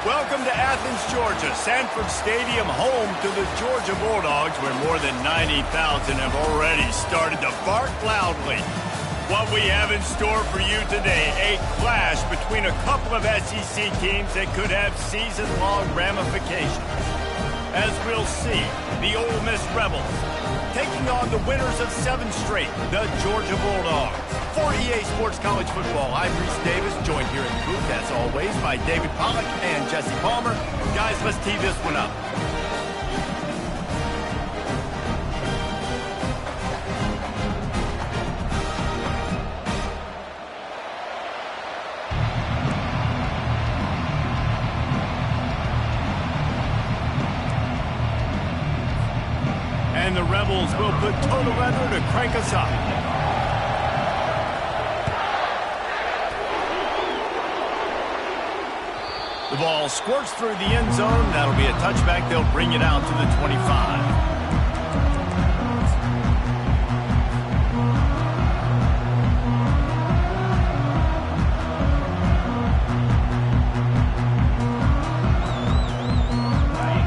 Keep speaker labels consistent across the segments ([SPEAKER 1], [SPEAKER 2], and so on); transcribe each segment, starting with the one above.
[SPEAKER 1] Welcome to Athens, Georgia, Sanford Stadium, home to the Georgia Bulldogs, where more than 90,000 have already started to bark loudly. What we have in store for you today, a clash between a couple of SEC teams that could have season-long ramifications. As we'll see, the Ole Miss Rebels taking on the winners of 7 straight, the Georgia Bulldogs. For EA Sports College Football, I'm Reese Davis, joined here in the booth, as always, by David Pollack and Jesse Palmer. Guys, let's tee this one up. And the Rebels will put total weather to crank us up. The ball squirts through the end zone. That'll be a touchback. They'll bring it out to the 25.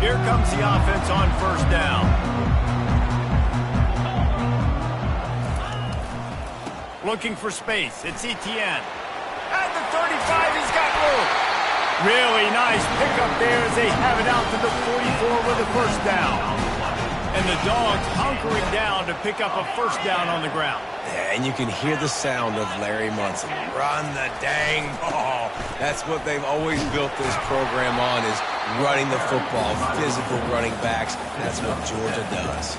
[SPEAKER 1] Here comes the offense on first down. Looking for space. It's Etienne. At the 35, he's got room. Really nice pickup there as they have it out to the 44 with a first down. And the Dogs hunkering down to pick up a first down on the ground.
[SPEAKER 2] Yeah, and you can hear the sound of Larry Munson. Run the dang ball. That's what they've always built this program on, is running the football, physical running backs. That's what Georgia does.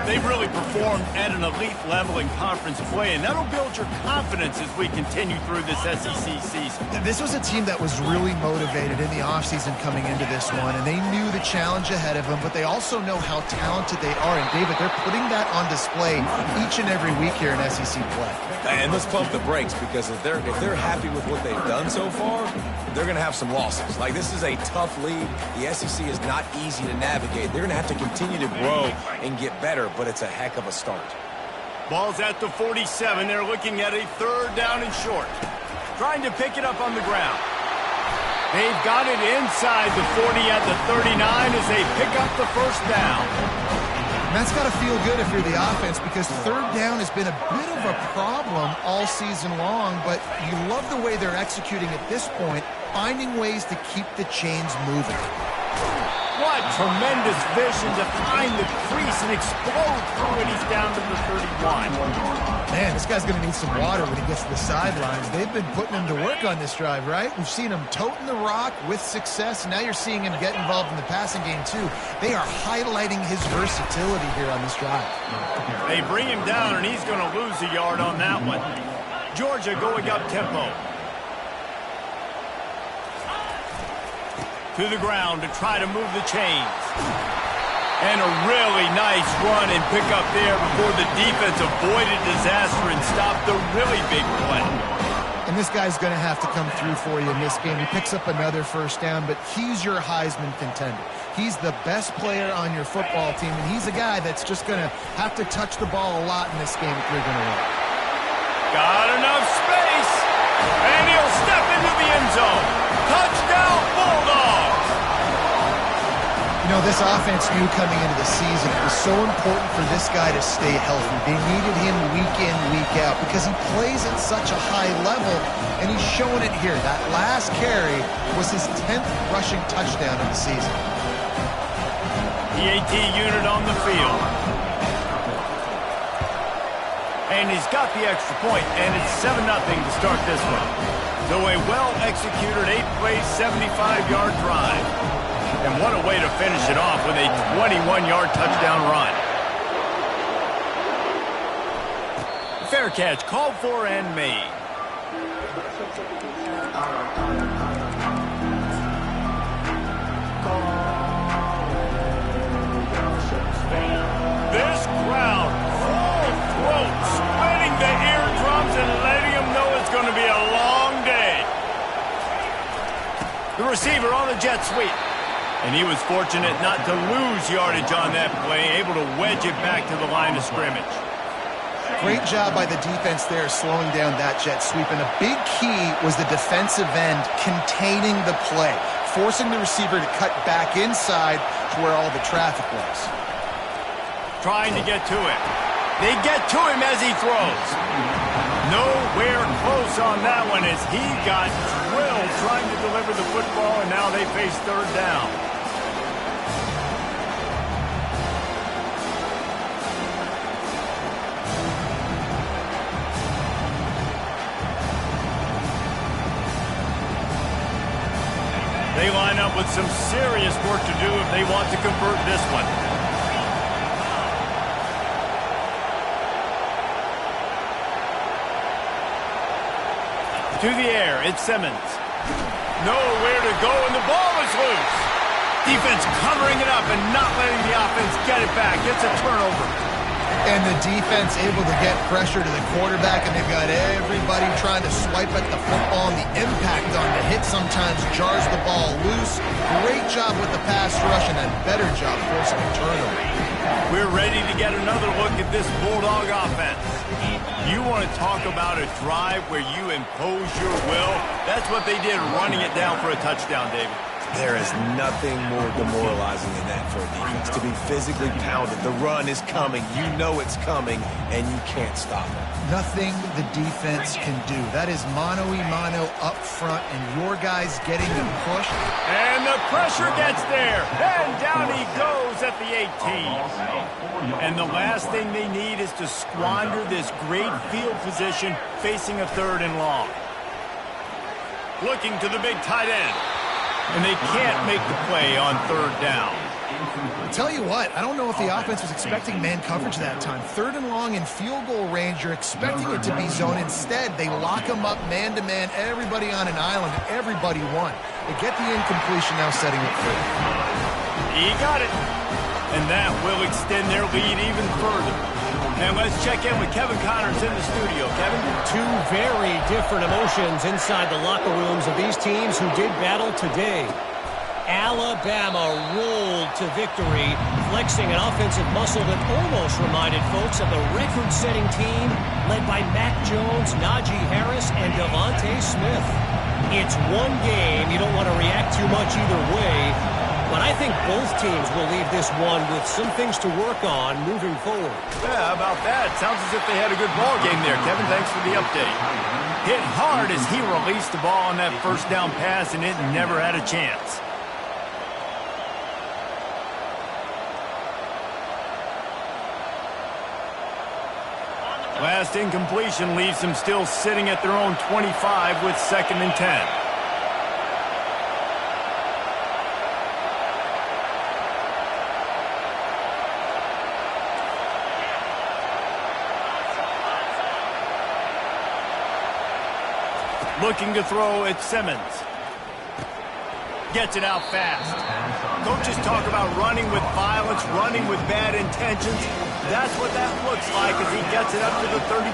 [SPEAKER 1] They've really performed at an elite level in conference play, and that'll build your confidence as we continue through this SEC season.
[SPEAKER 3] This was a team that was really motivated in the offseason coming into this one, and they knew the challenge ahead of them, but they also know how talented they are. And, David, they're putting that on display each and every week here in SEC play.
[SPEAKER 2] And let's pump the brakes, because if they're happy with what they've done so far, they're going to have some losses. Like, this is a tough league. The SEC is not easy to navigate. They're going to have to continue to grow and get better, but it's a heck of a start.
[SPEAKER 1] Ball's at the 47. They're looking at a third down and short. Trying to pick it up on the ground. They've got it inside the 40 at the 39 as they pick up the first down.
[SPEAKER 3] And that's got to feel good if you're the offense, because third down has been a bit of a problem all season long, but you love the way they're executing at this point, finding ways to keep the chains moving.
[SPEAKER 1] What tremendous vision to find the crease and explode through it. He's down to the 31.
[SPEAKER 3] Man, this guy's going to need some water when he gets to the sidelines. They've been putting him to work on this drive, right? We've seen him toting the rock with success. Now you're seeing him get involved in the passing game, too. They are highlighting his versatility here on this drive.
[SPEAKER 1] They bring him down, and he's going to lose a yard on that one. Georgia going up tempo. To the ground to try to move the chains. And a really nice run and pick up there before the defense avoided disaster and stopped the really big play.
[SPEAKER 3] And this guy's going to have to come through for you in this game. He picks up another first down, but he's your Heisman contender. He's the best player on your football team, and he's a guy that's just going to have to touch the ball a lot in this game if you're going to win.
[SPEAKER 1] Got enough space, and he'll step into the end zone. Touchdown, Bulldogs!
[SPEAKER 3] You know, this offense knew coming into the season it was so important for this guy to stay healthy. They needed him week in, week out, because he plays at such a high level, and he's showing it here. That last carry was his 10th rushing touchdown of the season.
[SPEAKER 1] The AT unit on the field. And he's got the extra point, and it's 7-0 to start this one. So a well-executed 8-play, 75-yard drive. And what a way to finish it off with a 21-yard touchdown run. Fair catch called for and made. This crowd, full throat, spreading the eardrums and letting them know it's going to be a long day. The receiver on the jet sweep. And he was fortunate not to lose yardage on that play, able to wedge it back to the line of scrimmage.
[SPEAKER 3] Great job by the defense there slowing down that jet sweep. And a big key was the defensive end containing the play, forcing the receiver to cut back inside to where all the traffic was.
[SPEAKER 1] Trying to get to him. They get to him as he throws. Nowhere close on that one as he got drilled trying to deliver the football, and now they face third down. They line up with some serious work to do if they want to convert this one. To the air, it's Simmons. Nowhere to go, and the ball is loose. Defense covering it up and not letting the offense get it back. It's a turnover.
[SPEAKER 3] And the defense able to get pressure to the quarterback, and they've got everybody trying to swipe at the football, and the impact on the hit sometimes jars the ball loose. Great job with the pass rush, and a better job forcing a turnover.
[SPEAKER 1] We're ready to get another look at this Bulldog offense. You want to talk about a drive where you impose your will? That's what they did, running it down for a touchdown, David.
[SPEAKER 2] There is nothing more demoralizing than that for a defense, to be physically pounded. The run is coming. You know it's coming, and you can't stop it.
[SPEAKER 3] Nothing the defense can do. That is mano-a-mano up front, and your guys getting them pushed.
[SPEAKER 1] And the pressure gets there. And down he goes at the 18. And the last thing they need is to squander this great field position facing a third and long. Looking to the big tight end. And they can't make the play on third down.
[SPEAKER 3] I'll tell you what, I don't know if the offense was expecting man coverage that time. Third and long in field goal range, you're expecting it to be zone. Instead, they lock them up man-to-man, everybody on an island, and everybody won. They get the incompletion, now setting it free.
[SPEAKER 1] He got it. And that will extend their lead even further. And let's check in with Kevin Connors in the studio. Kevin?
[SPEAKER 4] Two very different emotions inside the locker rooms of these teams who did battle today. Alabama rolled to victory, flexing an offensive muscle that almost reminded folks of the record-setting team led by Mac Jones, Najee Harris, and Devontae Smith. It's one game. You don't want to react too much either way. But I think both teams will leave this one with some things to work on moving forward.
[SPEAKER 1] Yeah, how about that? Sounds as if they had a good ball game there. Kevin, thanks for the update. Hit hard as he released the ball on that first down pass, and it never had a chance. Last incompletion leaves them still sitting at their own 25 with 2nd and 10. Looking to throw at Simmons. Gets it out fast. Coaches talk about running with violence, running with bad intentions. That's what that looks like as he gets it up to the 32.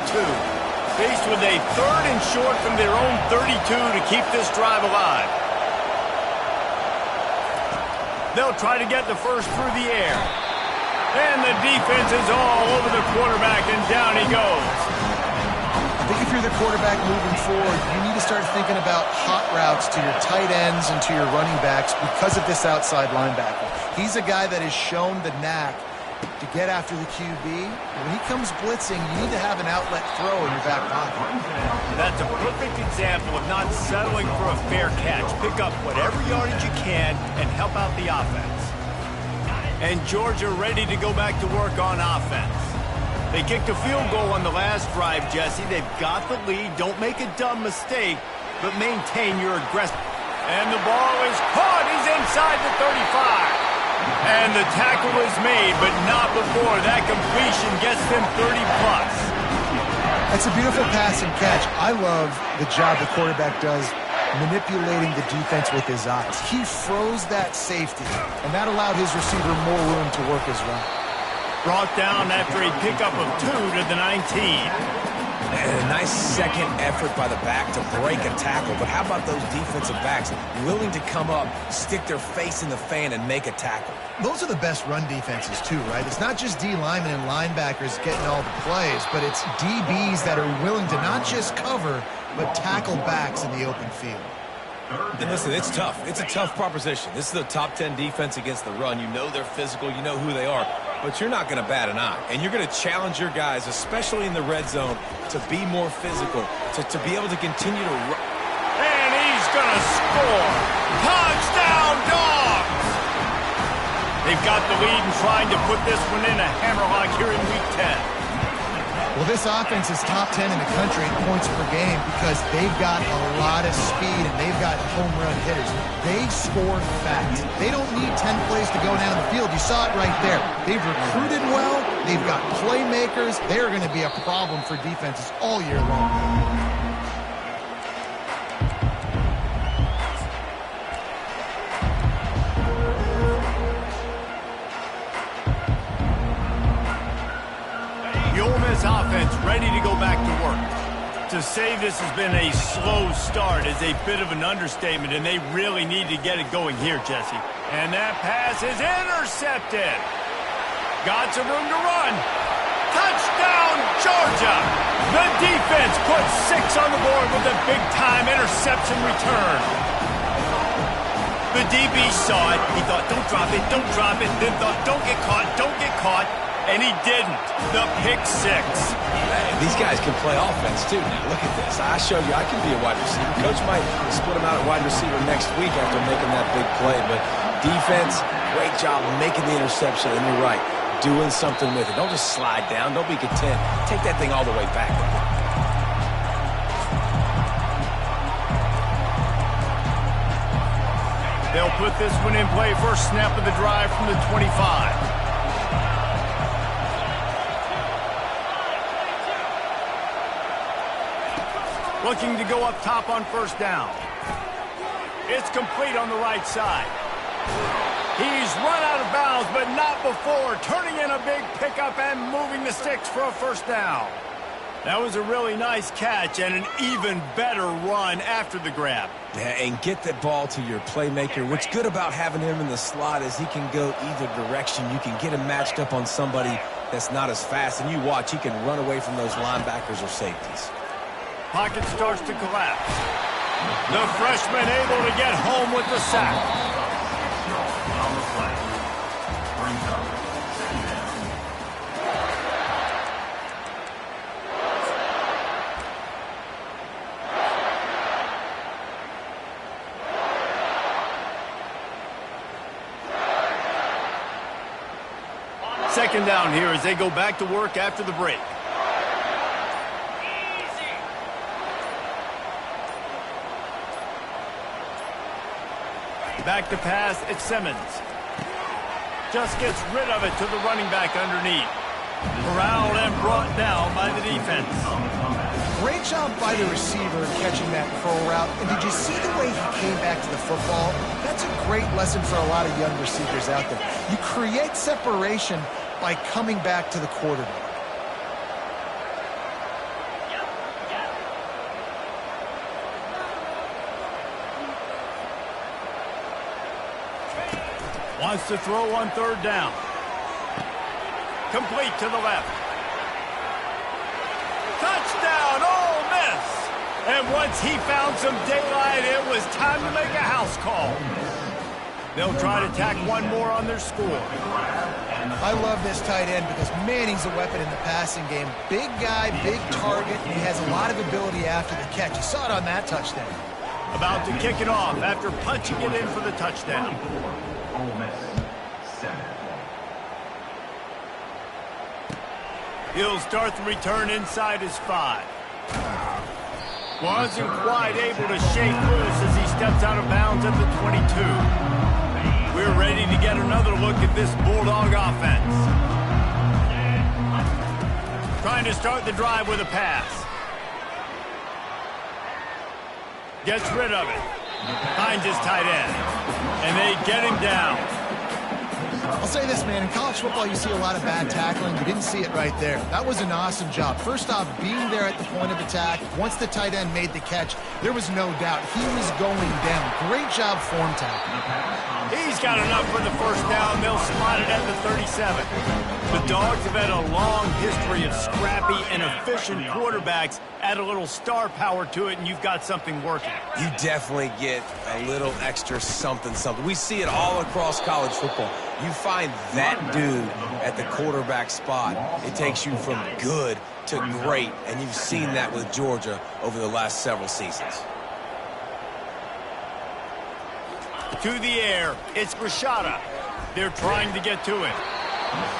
[SPEAKER 1] Faced with a 3rd and short from their own 32 to keep this drive alive. They'll try to get the first through the air. And the defense is all over the quarterback, and down he goes.
[SPEAKER 3] I think if you're the quarterback moving forward, you need to start thinking about hot routes to your tight ends and to your running backs because of this outside linebacker. He's a guy that has shown the knack to get after the QB. When he comes blitzing, you need to have an outlet throw in your back pocket.
[SPEAKER 1] That's a perfect example of not settling for a fair catch. Pick up whatever yardage you can and help out the offense. And Georgia ready to go back to work on offense. They kicked a field goal on the last drive, Jesse. They've got the lead. Don't make a dumb mistake, but maintain your aggressive. And the ball is caught. He's inside the 35. And the tackle is made, but not before that completion gets them 30-plus.
[SPEAKER 3] That's a beautiful pass and catch. I love the job the quarterback does manipulating the defense with his eyes. He froze that safety, and that allowed his receiver more room to work his route.
[SPEAKER 1] Brought down after a pickup of 2 to the 19.
[SPEAKER 2] And a nice second effort by the back to break a tackle. But how about those defensive backs willing to come up, stick their face in the fan, and make a tackle?
[SPEAKER 3] Those are the best run defenses too, right? It's not just D linemen and linebackers getting all the plays, but it's DBs that are willing to not just cover, but tackle backs in the open field.
[SPEAKER 2] And listen, it's tough. It's a tough proposition. This is a top 10 defense against the run. You know they're physical. You know who they are. But you're not going to bat an eye. And you're going to challenge your guys, especially in the red zone, to be more physical, to be able to continue to run.
[SPEAKER 1] And he's going to score. Touchdown, Dogs! They've got the lead and trying to put this one in a hammerlock here in Week 10.
[SPEAKER 3] Well, this offense is top 10 in the country in points per game because they've got a lot of speed and they've got home run hitters. They score fast. They don't need 10 plays to go down the field. You saw it right there. They've recruited well. They've got playmakers. They're going to be a problem for defenses all year long.
[SPEAKER 1] Offense ready to go back to work. To say this has been a slow start is a bit of an understatement, and they really need to get it going here, Jesse. And that pass is intercepted. Got some room to run. Touchdown, Georgia! The defense puts 6 on the board with a big-time interception return. The DB saw it. He thought, don't drop it, don't drop it. Then thought, don't get caught, don't get caught. And he didn't. The pick 6.
[SPEAKER 2] Man, these guys can play offense, too. Now, look at this. I showed you I can be a wide receiver. Coach might split him out at wide receiver next week after making that big play. But defense, great job making the interception. And you're right, doing something with it. Don't just slide down. Don't be content. Take that thing all the way back.
[SPEAKER 1] They'll put this one in play. First snap of the drive from the 25. Looking to go up top on first down. It's complete on the right side. He's run out of bounds, but not before turning in a big pickup and moving the sticks for a first down. That was a really nice catch and an even better run after the grab.
[SPEAKER 2] Yeah, and get that ball to your playmaker. What's good about having him in the slot is he can go either direction. You can get him matched up on somebody that's not as fast, and you watch, he can run away from those linebackers or safeties.
[SPEAKER 1] Pocket starts to collapse. The freshman able to get home with the sack. Second down here as they go back to work after the break. Back to pass, it's Simmons. Just gets rid of it to the running back underneath. Corralled and brought down by the defense.
[SPEAKER 3] Great job by the receiver catching that pro route. And did you see the way he came back to the football? That's a great lesson for a lot of young receivers out there. You create separation by coming back to the quarterback.
[SPEAKER 1] Wants to throw on third down. Complete to the left. Touchdown, Ole Miss! And once he found some daylight, it was time to make a house call. They'll try to tack one more on their score.
[SPEAKER 3] I love this tight end because, man, he's a weapon in the passing game. Big guy, big target, and he has a lot of ability after the catch. You saw it on that touchdown.
[SPEAKER 1] About to kick it off after punching it in for the touchdown. He'll start the return inside his 5. Wasn't quite able to shake loose as he steps out of bounds at the 22. We're ready to get another look at this Bulldog offense. Trying to start the drive with a pass. Gets rid of it. Finds his tight end. And they get him down.
[SPEAKER 3] I'll say this, man. In college football, you see a lot of bad tackling. You didn't see it right there. That was an awesome job. First off, being there at the point of attack. Once the tight end made the catch, there was no doubt he was going down. Great job form tackling.
[SPEAKER 1] He's got enough for the first down. They'll slide it at the 37. The Dogs have had a long history of scrappy and efficient quarterbacks. Add a little star power to it, and you've got something working.
[SPEAKER 2] You definitely get a little extra something. We see it all across college football. You find that dude at the quarterback spot, it takes you from good to great, and you've seen that with Georgia over the last several seasons.
[SPEAKER 1] To the air, it's Rashada. They're trying to get to it.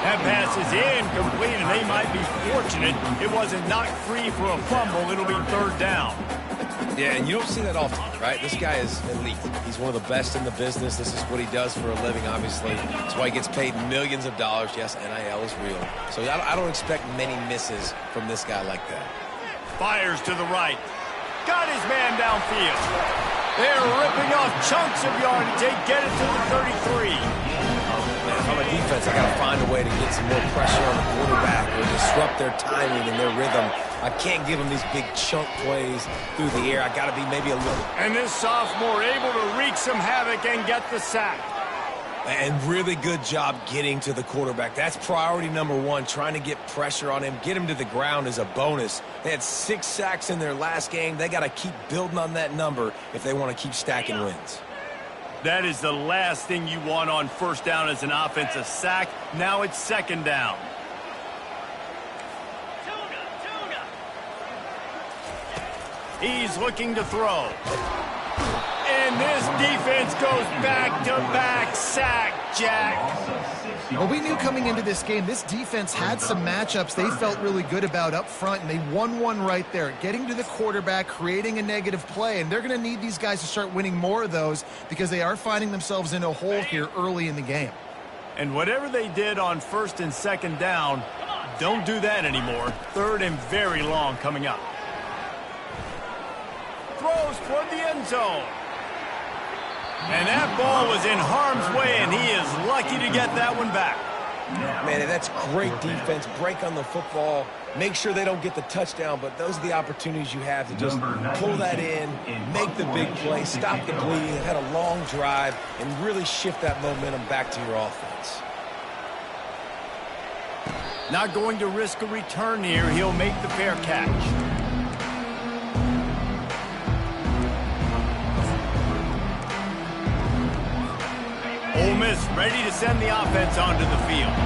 [SPEAKER 1] That pass is incomplete, and they might be fortunate it wasn't knocked free for a fumble. It'll be third down.
[SPEAKER 2] Yeah, and you don't see that often, right? This guy is elite. He's one of the best in the business. This is what he does for a living, obviously. That's why he gets paid millions of dollars. Yes, NIL is real. So I don't expect many misses from this guy like that.
[SPEAKER 1] Fires to the right. Got his man downfield. They're ripping off chunks of yardage. They get it to the 33.
[SPEAKER 2] Man, if I'm a defense, I got to find a way to get some more pressure on the quarterback or disrupt their timing and their rhythm. I can't give them these big chunk plays through the air. I got to be maybe a little.
[SPEAKER 1] And this sophomore able to wreak some havoc and get the sack.
[SPEAKER 2] And really good job getting to the quarterback. That's priority number one, trying to get pressure on him. Get him to the ground is a bonus. They had 6 sacks in their last game. They got to keep building on that number if they want to keep stacking wins.
[SPEAKER 1] That is the last thing you want on first down as an offensive sack. Now it's second down. He's looking to throw. And this defense goes back-to-back sack, Jack.
[SPEAKER 3] Well, we knew coming into this game, this defense had some matchups they felt really good about up front, and they won one right there, getting to the quarterback, creating a negative play, and they're going to need these guys to start winning more of those because they are finding themselves in a hole here early in the game.
[SPEAKER 1] And whatever they did on first and second down, don't do that anymore. Third and very long coming up. Throws toward the end zone. And that ball was in harm's way, and he is lucky to get that one back.
[SPEAKER 2] Man, that's great defense. Break on the football. Make sure they don't get the touchdown, but those are the opportunities you have to just pull that in, make the big play, stop the bleeding, had a long drive, and really shift that momentum back to your offense.
[SPEAKER 1] Not going to risk a return here. He'll make the fair catch. Ole Miss ready to send the offense onto the field.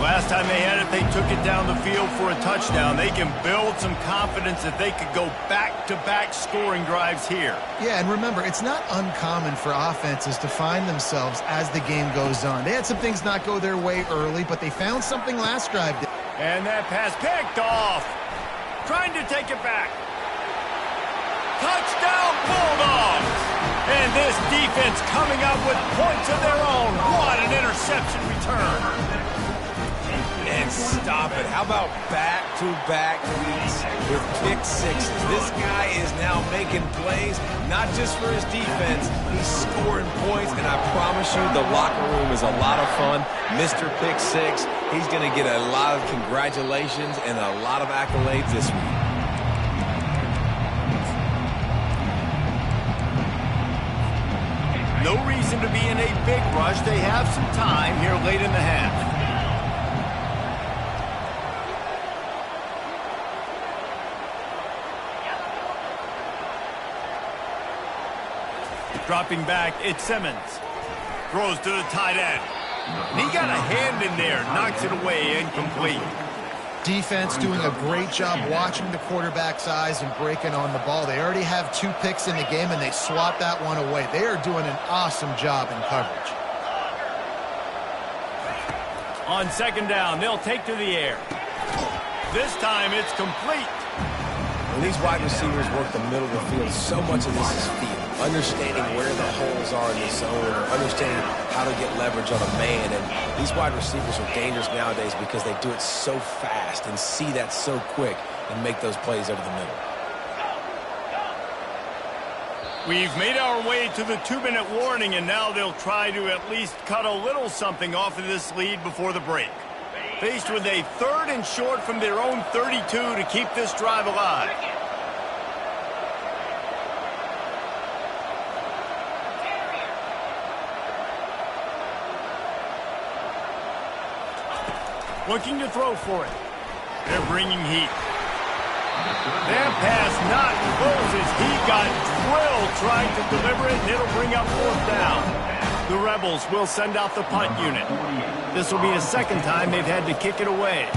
[SPEAKER 1] Last time they had it, they took it down the field for a touchdown. They can build some confidence that they could go back-to-back scoring drives here.
[SPEAKER 3] Yeah, and remember, it's not uncommon for offenses to find themselves as the game goes on. They had some things not go their way early, but they found something last drive.
[SPEAKER 1] And that pass picked off. Trying to take it back. Touchdown Bulldogs! And this defense coming up with points of their own. What an interception return.
[SPEAKER 2] And stop it. How about back-to-back weeks with pick sixes? This guy is now making plays, not just for his defense. He's scoring points, and I promise you the locker room is a lot of fun. Mr. Pick Six, he's going to get a lot of congratulations and a lot of accolades this week.
[SPEAKER 1] No reason to be in a big rush. They have some time here late in the half. Dropping back, it's Simmons. Throws to the tight end. And he got a hand in there, knocks it away, incomplete.
[SPEAKER 3] Defense doing a great job watching the quarterback's eyes and breaking on the ball. They already have 2 picks in the game, and they swat that one away. They are doing an awesome job in coverage.
[SPEAKER 1] On second down, they'll take to the air. This time it's complete.
[SPEAKER 2] When these wide receivers work the middle of the field, so much of this is feel. Understanding where the holes are in the zone, or understanding how to get leverage on a man. And these wide receivers are dangerous nowadays because they do it so fast and see that so quick and make those plays over the middle.
[SPEAKER 1] We've made our way to the 2-minute warning, and now they'll try to at least cut a little something off of this lead before the break. Faced with a 3rd and short from their own 32 to keep this drive alive. Looking to throw for it. They're bringing heat. That pass not close as he got drilled trying to deliver it, and it'll bring up 4th down. The Rebels will send out the punt unit. This will be the second time they've had to kick it away.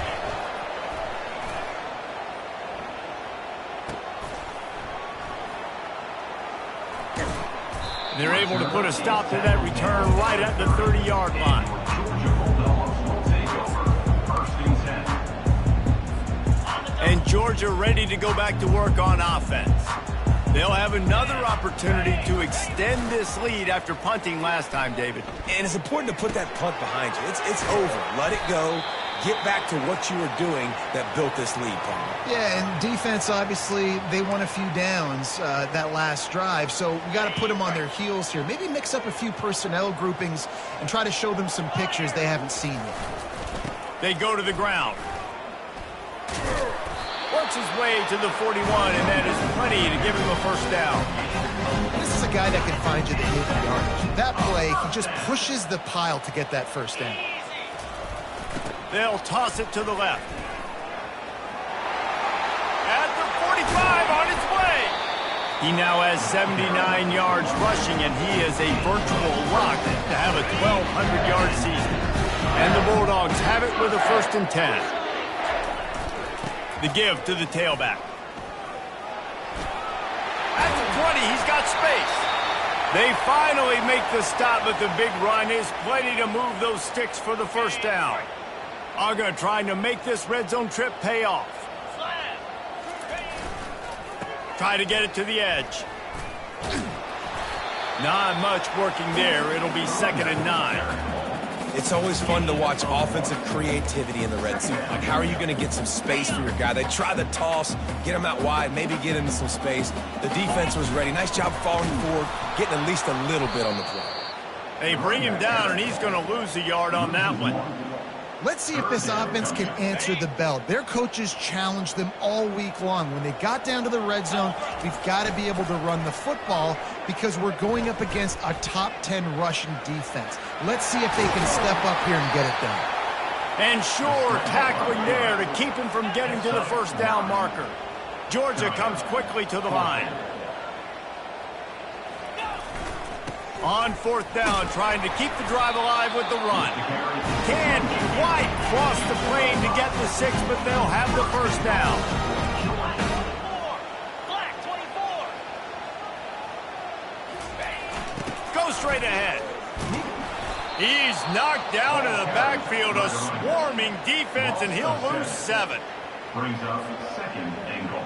[SPEAKER 1] They're able to put a stop to that return right at the 30-yard line. And Georgia ready to go back to work on offense. They'll have another opportunity to extend this lead after punting last time, David.
[SPEAKER 2] And it's important to put that punt behind you. It's over. Let it go. Get back to what you were doing that built this lead, Paul.
[SPEAKER 3] Yeah, and defense, obviously, they won a few downs that last drive, so we got to put them on their heels here. Maybe mix up a few personnel groupings and try to show them some pictures they haven't seen yet.
[SPEAKER 1] They go to the ground. Works his way to the 41, and that is plenty to give him a 1st down.
[SPEAKER 3] This is a guy that can find you the hidden yardage. That play, he just pushes the pile to get that 1st down.
[SPEAKER 1] They'll toss it to the left. At the 45 on its way. He now has 79 yards rushing, and he is a virtual lock to have a 1,200-yard season. And the Bulldogs have it with a 1st and 10. The give to the tailback. At the 20, he's got space. They finally make the stop, but the big run is plenty to move those sticks for the 1st down. Uga trying to make this red zone trip pay off. Try to get it to the edge. Not much working there. It'll be 2nd and 9.
[SPEAKER 2] It's always fun to watch offensive creativity in the red zone. Like, how are you going to get some space for your guy? They try the toss, get him out wide, maybe get into some space. The defense was ready. Nice job falling forward, getting at least a little bit on the play.
[SPEAKER 1] They bring him down, and he's going to lose a yard on that one.
[SPEAKER 3] Let's see if this offense can answer the bell. Their coaches challenged them all week long. When they got down to the red zone, we've got to be able to run the football because we're going up against a top 10 Russian defense. Let's see if they can step up here and get it done.
[SPEAKER 1] And sure, tackling there to keep him from getting to the 1st down marker. Georgia comes quickly to the line. On 4th down, trying to keep the drive alive with the run. Can't quite cross the plane to get the 6, but they'll have the 1st down. Go straight ahead. He's knocked down in the backfield, a swarming defense, and he'll lose 7.
[SPEAKER 5] Brings up 2nd and goal.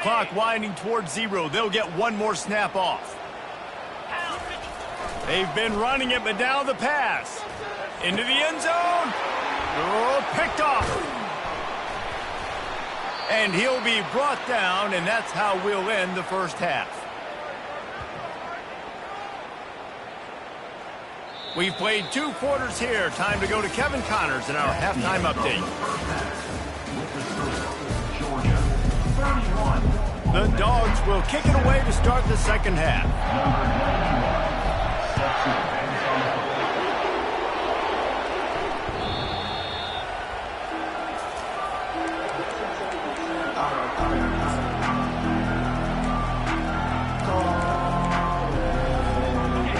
[SPEAKER 1] Clock winding towards 0. They'll get one more snap off. They've been running it, but now the pass. Into the end zone. Oh, picked off. And he'll be brought down, and that's how we'll end the 1st half. We've played 2 quarters here. Time to go to Kevin Connors in our halftime update. The Dogs will kick it away to start the 2nd half.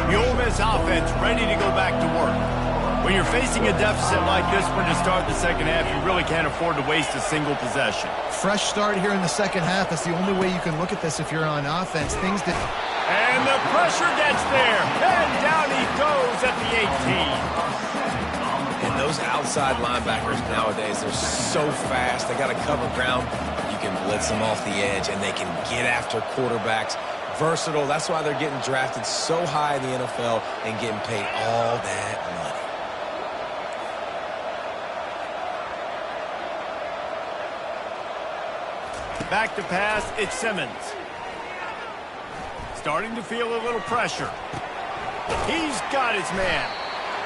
[SPEAKER 1] The Ole Miss offense ready to go back to work. When you're facing a deficit like this one to start the 2nd half, you really can't afford to waste a single possession.
[SPEAKER 3] Fresh start here in the 2nd half. That's the only way you can look at this if you're on offense. Things that...
[SPEAKER 1] And the pressure gets there. And down he goes at the 18.
[SPEAKER 2] And those outside linebackers nowadays, they're so fast. They got to cover ground. You can blitz them off the edge, and they can get after quarterbacks. Versatile. That's why they're getting drafted so high in the NFL and getting paid all that money.
[SPEAKER 1] Back to pass, it's Simmons. Starting to feel a little pressure. He's got his man,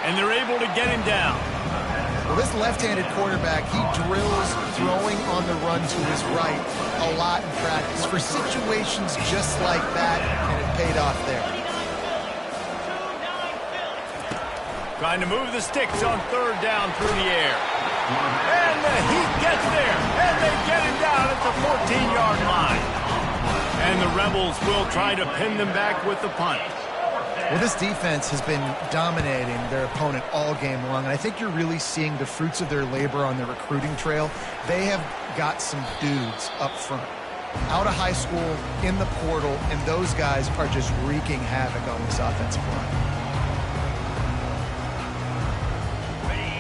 [SPEAKER 1] and they're able to get him down.
[SPEAKER 3] Well, this left-handed quarterback, he drills throwing on the run to his right a lot in practice for situations just like that, and it paid off there.
[SPEAKER 1] Trying to move the sticks on third down through the air. And the Heat gets there. And they get him down at the 14-yard line. And the Rebels will try to pin them back with the punt.
[SPEAKER 3] Well, this defense has been dominating their opponent all game long, and I think you're really seeing the fruits of their labor on the recruiting trail. They have got some dudes up front, out of high school, in the portal, and those guys are just wreaking havoc on this offensive line.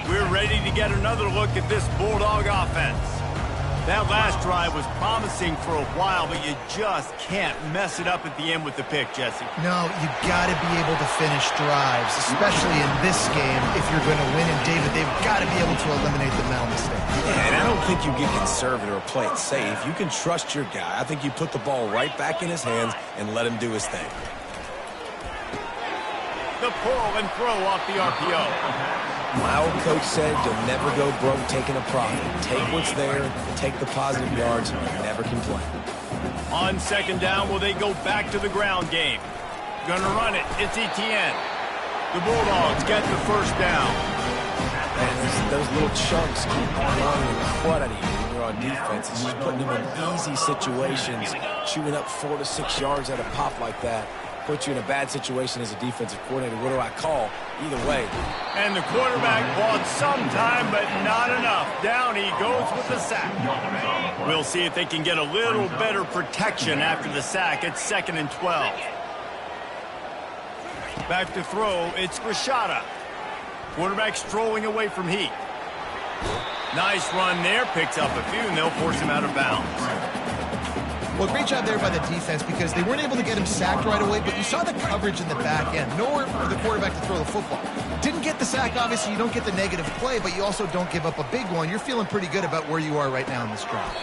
[SPEAKER 1] We're ready to get another look at this Bulldog offense. That last drive was promising for a while, but you just can't mess it up at the end with the pick, Jesse.
[SPEAKER 3] No, you got to be able to finish drives, especially in this game if you're going to win. And, David, they've got to be able to eliminate the mental mistakes.
[SPEAKER 2] Yeah, and I don't think you get conservative or play it safe. You can trust your guy. I think you put the ball right back in his hands and let him do his thing.
[SPEAKER 1] The pull and throw off the RPO.
[SPEAKER 2] My old coach said you'll never go broke taking a profit. Take what's there, take the positive yards, and never complain.
[SPEAKER 1] On second down, will they go back to the ground game? Gonna run it. It's Etienne. The Bulldogs get the first down.
[SPEAKER 2] And those little chunks keep running the crud out of you when you're on defense. It's just putting them in easy situations, chewing up 4 to 6 yards at a pop like that. Put you in a bad situation as a defensive coordinator. What do I call? Either way.
[SPEAKER 1] And the quarterback bought some time, but not enough. Down he goes with the sack. We'll see if they can get a little better protection after the sack. It's 2nd and 12. Back to throw. It's Rashada. Quarterback strolling away from Heat. Nice run there. Picks up a few, and they'll force him out of bounds.
[SPEAKER 3] Well, great job there by the defense because they weren't able to get him sacked right away, but you saw the coverage in the back end. Nowhere for the quarterback to throw the football. Didn't get the sack, obviously. You don't get the negative play, but you also don't give up a big one. You're feeling pretty good about where you are right now in this drive.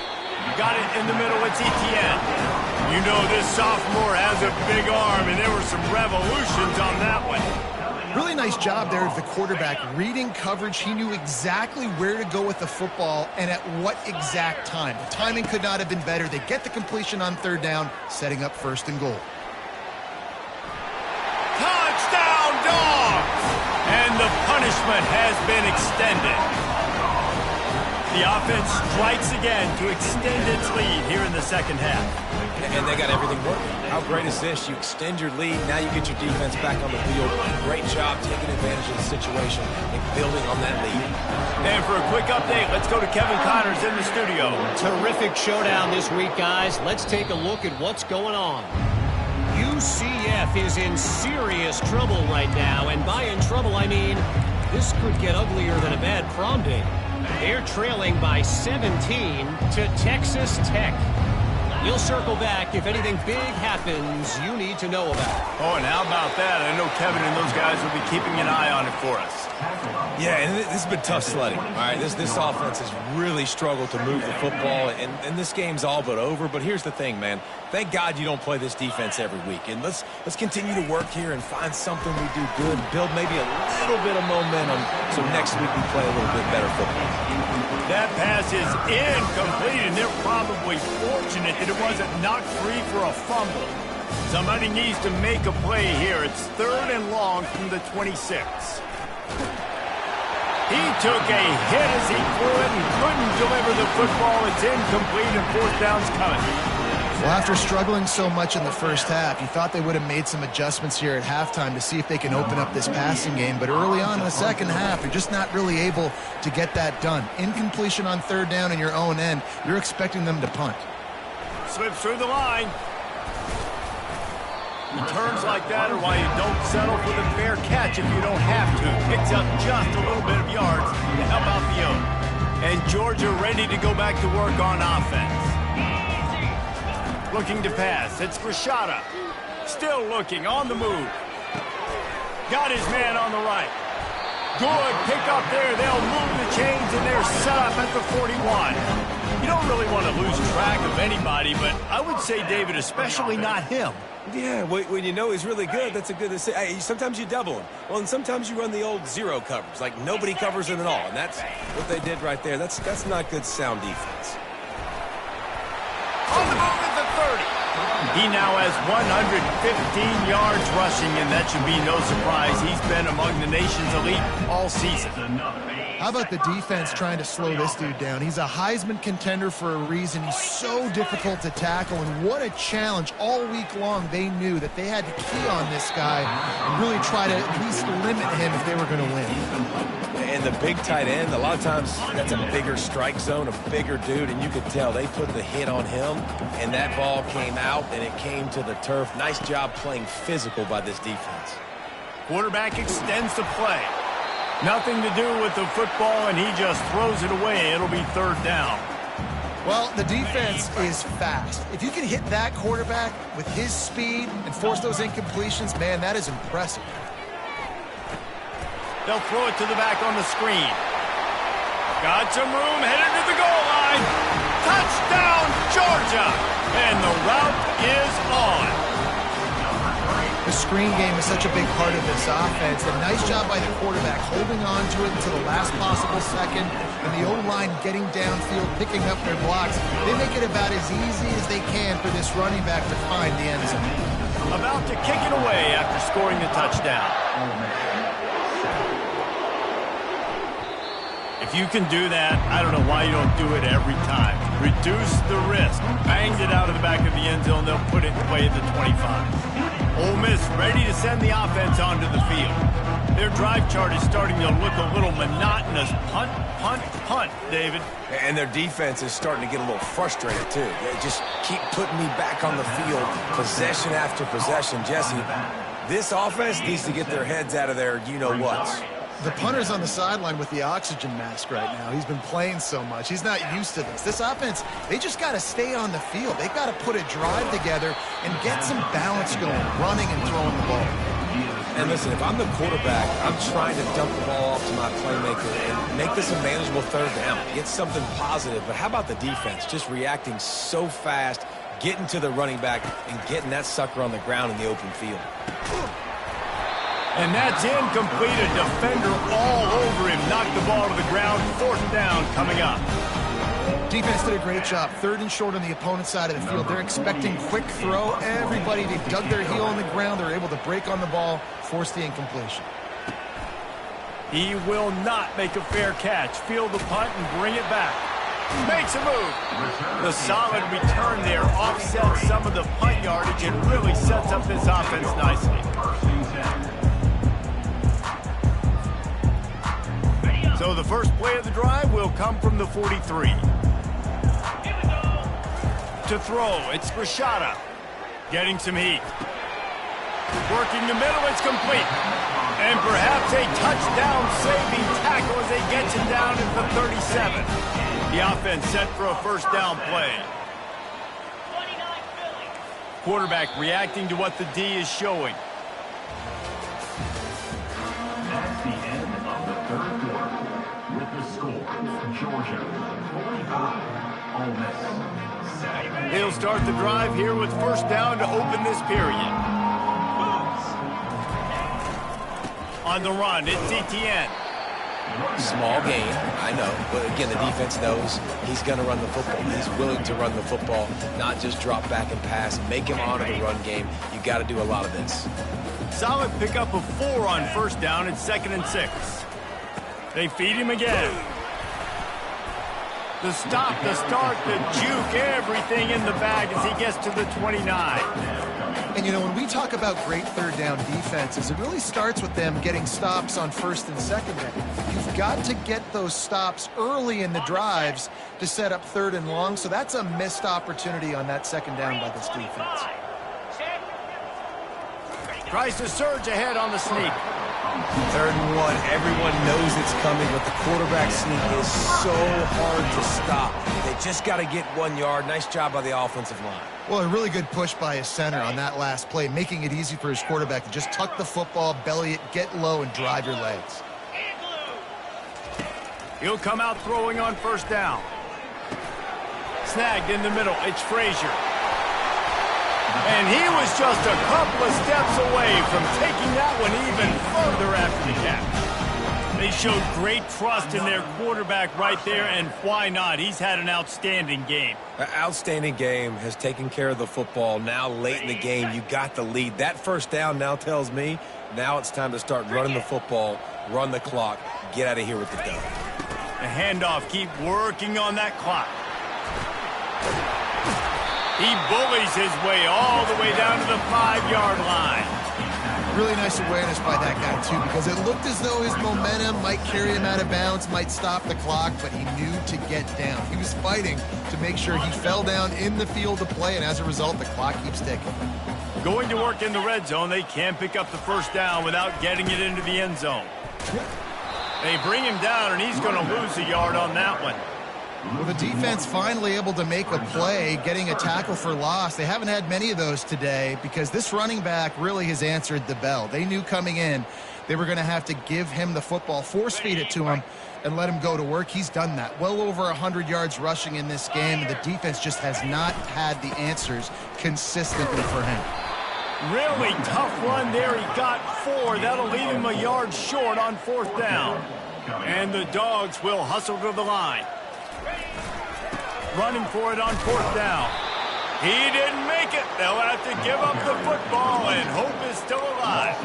[SPEAKER 1] Got it in the middle. It's Etienne. You know this sophomore has a big arm, and there were some revolutions on that one.
[SPEAKER 3] Really nice job there of the quarterback reading coverage. He knew exactly where to go with the football and at what exact time. The timing could not have been better. They get the completion on third down, setting up 1st and goal.
[SPEAKER 1] Touchdown, Dogs! And the punishment has been extended. The offense strikes again to extend its lead here in the second half.
[SPEAKER 2] And they got everything working. How great is this? You extend your lead, now you get your defense back on the field. Great job taking advantage of the situation and building on that lead.
[SPEAKER 1] And for a quick update, let's go to Kevin Connors in the studio.
[SPEAKER 4] Terrific showdown this week, guys. Let's take a look at what's going on. UCF is in serious trouble right now, and by in trouble, I mean this could get uglier than a bad prom date. They're trailing by 17 to Texas Tech. We'll circle back if anything big happens you need to know about.
[SPEAKER 1] Oh, and how about that? I know Kevin and those guys will be keeping an eye on it for us.
[SPEAKER 2] Yeah, and this has been tough sledding. All right, this offense has really struggled to move the football, and this game's all but over. But here's the thing, man. Thank God you don't play this defense every week. And let's continue to work here and find something we do good and build maybe a little bit of momentum so next week we play a little bit better football.
[SPEAKER 1] That pass is incomplete, and they're probably fortunate that it wasn't knocked free for a fumble. Somebody needs to make a play here. It's 3rd and long from the 26. He took a hit as he threw it and couldn't deliver the football. It's incomplete, and 4th down's coming.
[SPEAKER 3] Well, after struggling so much in the first half, you thought they would have made some adjustments here at halftime to see if they can open up this passing game. But early on in the second half, you're just not really able to get that done. Incompletion on third down in your own end, you're expecting them to punt.
[SPEAKER 1] Slips through the line. Returns like that are why you don't settle for the fair catch if you don't have to. Picks up just a little bit of yards to help out the own. And Georgia ready to go back to work on offense. Looking to pass. It's Rashada. Still looking on the move. Got his man on the right. Good pick up there. They'll move the chains, and they're set up at the 41. You don't really want to lose track of anybody, but I would say, David, especially not him.
[SPEAKER 2] Yeah, when you know he's really good, that's a good decision. Hey, sometimes you double him. Well, and sometimes you run the old zero coverage, like nobody covers him at all. And that's what they did right there. That's not good sound defense.
[SPEAKER 1] On the move at the 30. He now has 115 yards rushing, and that should be no surprise. He's been among the nation's elite all season.
[SPEAKER 3] How about the defense trying to slow this dude down? He's a Heisman contender for a reason. He's so difficult to tackle, and what a challenge. All week long, they knew that they had to key on this guy and really try to at least limit him if they were going to win.
[SPEAKER 2] And the big tight end, a lot of times that's a bigger strike zone, a bigger dude, and you could tell they put the hit on him, and that ball came out, and it came to the turf. Nice job playing physical by this defense.
[SPEAKER 1] Quarterback extends the play. Nothing to do with the football, and he just throws it away. It'll be third down.
[SPEAKER 3] Well, the defense is fast. If you can hit that quarterback with his speed and force those incompletions, man, that is impressive.
[SPEAKER 1] They'll throw it to the back on the screen. Got some room, headed to the goal line. Touchdown, Georgia! And the route is on.
[SPEAKER 3] The screen game is such a big part of this offense. A nice job by the quarterback holding on to it until the last possible second, and the O-line getting downfield, picking up their blocks. They make it about as easy as they can for this running back to find the end zone.
[SPEAKER 1] About to kick it away after scoring the touchdown. If you can do that, I don't know why you don't do it every time. Reduce the risk. Banged it out of the back of the end zone. They'll put it away at the 25. Ole Miss ready to send the offense onto the field. Their drive chart is starting to look a little monotonous. Punt, punt, punt, David.
[SPEAKER 2] And their defense is starting to get a little frustrated, too. They just keep putting me back on the field, possession after possession. Jesse, this offense needs to get their heads out of their you-know-whats.
[SPEAKER 3] The punter's on the sideline with the oxygen mask right now. He's been playing so much. He's not used to this. This offense, they just got to stay on the field. They've got to put a drive together and get some balance going, running and throwing the ball.
[SPEAKER 2] And listen, if I'm the quarterback, I'm trying to dump the ball off to my playmaker and make this a manageable third down. Get something positive. But how about the defense? Just reacting so fast, getting to the running back, and getting that sucker on the ground in the open field.
[SPEAKER 1] And that's incomplete. A defender all over him. Knocked the ball to the ground. Fourth down coming up.
[SPEAKER 3] Defense did a great job. Third and short on the opponent's side of the field. They're expecting quick throw. Everybody, they dug their heel on the ground. They're able to break on the ball, force the incompletion.
[SPEAKER 1] He will not make a fair catch. Field the punt and bring it back. Makes a move. The solid return there offsets some of the punt yardage and really sets up this offense nicely. So the first play of the drive will come from the 43. To throw, it's Rashada. Getting some heat. Working the middle, it's complete. And perhaps a touchdown-saving tackle as they get him down at the 37. The offense set for a first down play. Quarterback reacting to what the D is showing.
[SPEAKER 5] That's the end of the third quarter. With the score, Georgia 45, Ole Miss 7.
[SPEAKER 1] They'll start the drive here with first down to open this period. On the run, it's Etienne.
[SPEAKER 2] Small game, I know, but again, the defense knows he's going to run the football. He's willing to run the football, not just drop back and pass, make him honor the run game. You got to do a lot of this.
[SPEAKER 1] Solid pickup of 4 on first down. It's 2nd and 6. They feed him again. The stop, the start, the juke, everything in the bag as he gets to the 29.
[SPEAKER 3] And, you know, when we talk about great third down defenses, it really starts with them getting stops on first and second down. You've got to get those stops early in the drives to set up third and long, so that's a missed opportunity on that second down by this defense.
[SPEAKER 1] Tries to surge ahead on the sneak.
[SPEAKER 2] 3rd and 1, everyone knows it's coming, but the quarterback sneak is so hard to stop. They just got to get 1 yard. Nice job by the offensive line.
[SPEAKER 3] Well, a really good push by his center on that last play, making it easy for his quarterback to just tuck the football, belly it, get low, and drive your legs.
[SPEAKER 1] He'll come out throwing on first down. Snagged in the middle. It's Frazier. And he was just a couple of steps away from taking that one even further after the catch. They showed great trust in their quarterback right there, and why not? He's had an outstanding game.
[SPEAKER 2] An outstanding game, has taken care of the football. Now late in the game, you got the lead. That first down now tells me now it's time to start running the football, run the clock, get out of here with the dub.
[SPEAKER 1] The handoff, keep working on that clock. He bullies his way all the way down to the 5-yard line.
[SPEAKER 3] Really nice awareness by that guy, too, because it looked as though his momentum might carry him out of bounds, might stop the clock, but he knew to get down. He was fighting to make sure he fell down in the field of play, and as a result, the clock keeps ticking.
[SPEAKER 1] Going to work in the red zone, they can't pick up the first down without getting it into the end zone. They bring him down, and he's going to lose a yard on that one.
[SPEAKER 3] Well, the defense finally able to make a play, getting a tackle for loss. They haven't had many of those today because this running back really has answered the bell. They knew coming in they were going to have to give him the football, force-feed it to him, and let him go to work. He's done that. Well over 100 yards rushing in this game. The defense just has not had the answers consistently for him.
[SPEAKER 1] Really tough run there. He got 4. That'll leave him a yard short on 4th down. And the Dogs will hustle to the line. Running for it on 4th down. He didn't make it. They'll have to give up the football, and hope is still alive.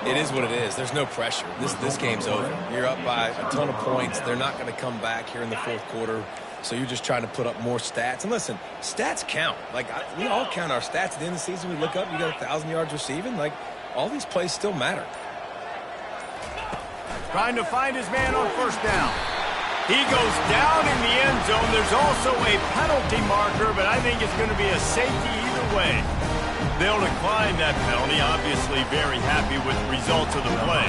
[SPEAKER 2] It is what it is. There's no pressure. This game's over. You're up by a ton of points. They're not going to come back here in the 4th quarter. So you're just trying to put up more stats. And listen, stats count. Like, we all count our stats. At the end of the season, we look up, you got 1,000 yards receiving. Like, all these plays still matter.
[SPEAKER 1] Trying to find his man on 1st down. He goes down in the end zone. There's also a penalty marker, but I think it's going to be a safety either way. They'll decline that penalty. Obviously very happy with the results of the play.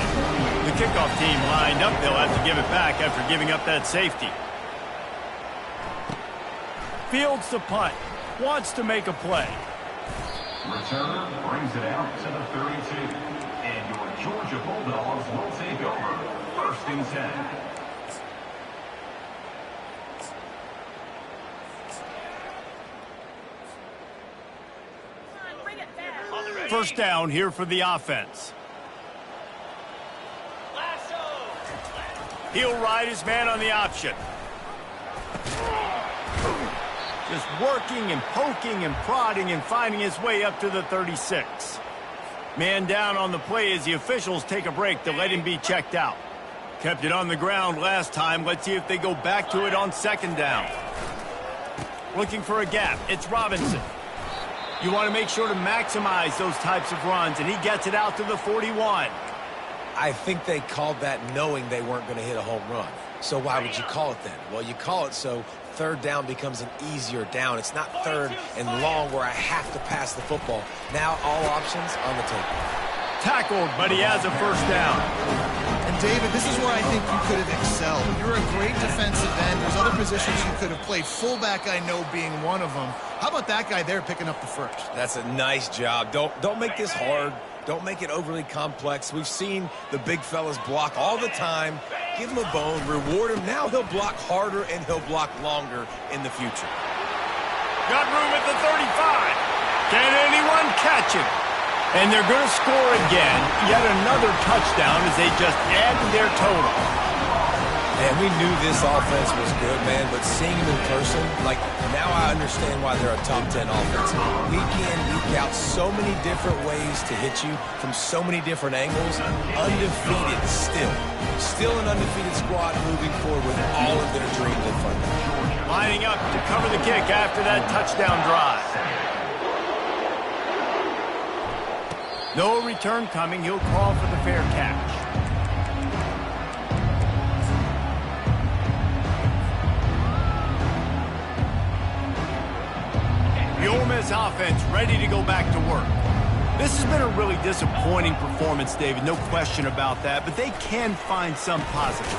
[SPEAKER 1] The kickoff team lined up. They'll have to give it back after giving up that safety. Fields the punt. Wants to make a play.
[SPEAKER 5] Returner brings it out to the 32. And your Georgia Bulldogs will take over 1st and 10.
[SPEAKER 1] First down here for the offense. He'll ride his man on the option. Just working and poking and prodding and finding his way up to the 36. Man down on the play as the officials take a break to let him be checked out. Kept it on the ground last time. Let's see if they go back to it on 2nd down. Looking for a gap. It's Robinson. You want to make sure to maximize those types of runs, and he gets it out to the 41.
[SPEAKER 2] I think they called that knowing they weren't going to hit a home run. So why would you call it then? Well, you call it so 3rd down becomes an easier down. It's not 3rd and long where I have to pass the football. Now all options on the table.
[SPEAKER 1] Tackled, but he has a 1st down.
[SPEAKER 3] And David, this is where I think you could have excelled. You're a great defensive end. There's other positions you could have played. Fullback, I know, being one of them. How about that guy there picking up the 1st?
[SPEAKER 2] That's a nice job. Don't make this hard. Don't make it overly complex. We've seen the big fellas block all the time. Give him a bone, reward him. Now he'll block harder and he'll block longer in the future.
[SPEAKER 1] Got room at the 35. Can anyone catch him? And they're going to score again. Yet another touchdown as they just add to their total.
[SPEAKER 2] And we knew this offense was good, man, but seeing them in person, like, now I understand why they're a top 10 offense. Week in, week out, so many different ways to hit you from so many different angles. Undefeated still. Still an undefeated squad moving forward with all of their dreams in front of them.
[SPEAKER 1] Lining up to cover the kick after that touchdown drive. No return coming. He'll call for the fair catch. The Ole Miss offense ready to go back to work. This has been a really disappointing performance, David. No question about that. But they can find some positive.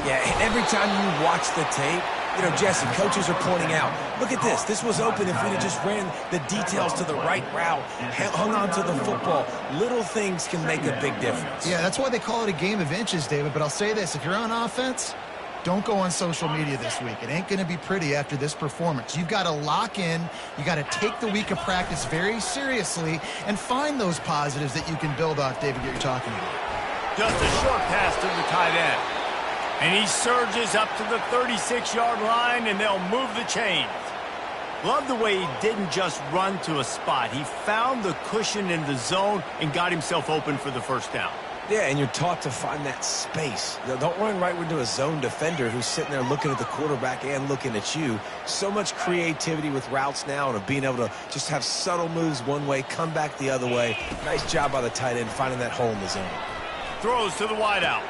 [SPEAKER 2] Yeah, and every time you watch the tape, you know, Jesse, coaches are pointing out, look at this. This was open if we'd have just ran the details to the right route, hung on to the football. Little things can make a big difference.
[SPEAKER 3] Yeah, that's why they call it a game of inches, David. But I'll say this. If you're on offense, don't go on social media this week. It ain't going to be pretty after this performance. You've got to lock in. You got to take the week of practice very seriously and find those positives that you can build off, David, that you're talking about.
[SPEAKER 1] Just a short pass to the tight end. And he surges up to the 36-yard line, and they'll move the chains. Love the way he didn't just run to a spot. He found the cushion in the zone and got himself open for the first down.
[SPEAKER 2] Yeah, and you're taught to find that space. Don't run right into a zone defender who's sitting there looking at the quarterback and looking at you. So much creativity with routes now and being able to just have subtle moves one way, come back the other way. Nice job by the tight end finding that hole in the zone.
[SPEAKER 1] Throws to the wideout.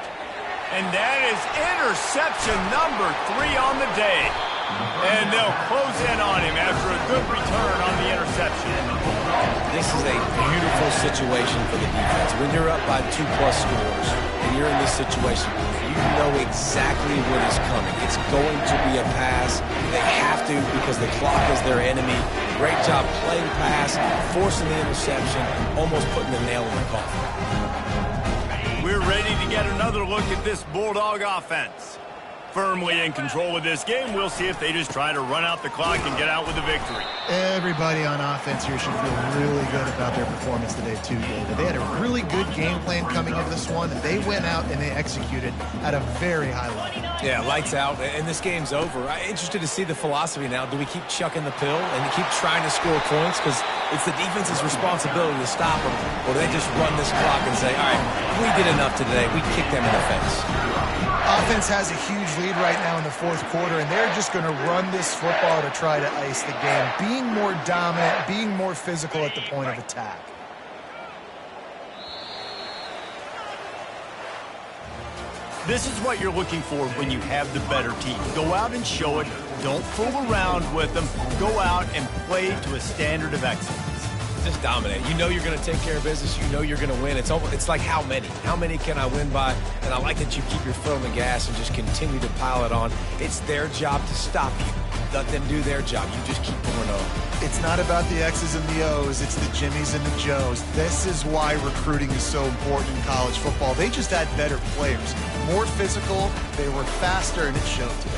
[SPEAKER 1] And that is interception number 3 on the day. And they'll close in on him after a good return on the interception.
[SPEAKER 2] This is a beautiful situation for the defense. When you're up by 2+ scores and you're in this situation, you know exactly what is coming. It's going to be a pass. They have to because the clock is their enemy. Great job playing pass, forcing the interception, almost putting the nail in the coffin.
[SPEAKER 1] We're ready to get another look at this Bulldog offense. Firmly in control of this game, we'll see if they just try to run out the clock and get out with a victory.
[SPEAKER 3] Everybody on offense here should feel really good about their performance today, too, David. They had a really good game plan coming into this one. They went out and they executed at a very high level.
[SPEAKER 2] Yeah, lights out, and this game's over. I'm interested to see the philosophy now. Do we keep chucking the pill and keep trying to score points? Because it's the defense's responsibility to stop them. Or do they just run this clock and say, all right, we did enough today. We kicked them in the face.
[SPEAKER 3] Offense has a huge lead right now in the fourth quarter, and they're just going to run this football to try to ice the game, being more dominant, being more physical at the point of attack.
[SPEAKER 1] This is what you're looking for when you have the better team. Go out and show it. Don't fool around with them. Go out and play to a standard of excellence.
[SPEAKER 2] Just dominate. You know you're going to take care of business. You know you're going to win. It's like how many? How many can I win by? And I like that you keep your foot on the gas and just continue to pile it on. It's their job to stop you. Let them do their job. You just keep going on.
[SPEAKER 3] It's not about the X's and the O's. It's the Jimmies and the Joes. This is why recruiting is so important in college football. They just had better players, more physical. They were faster, and it showed today.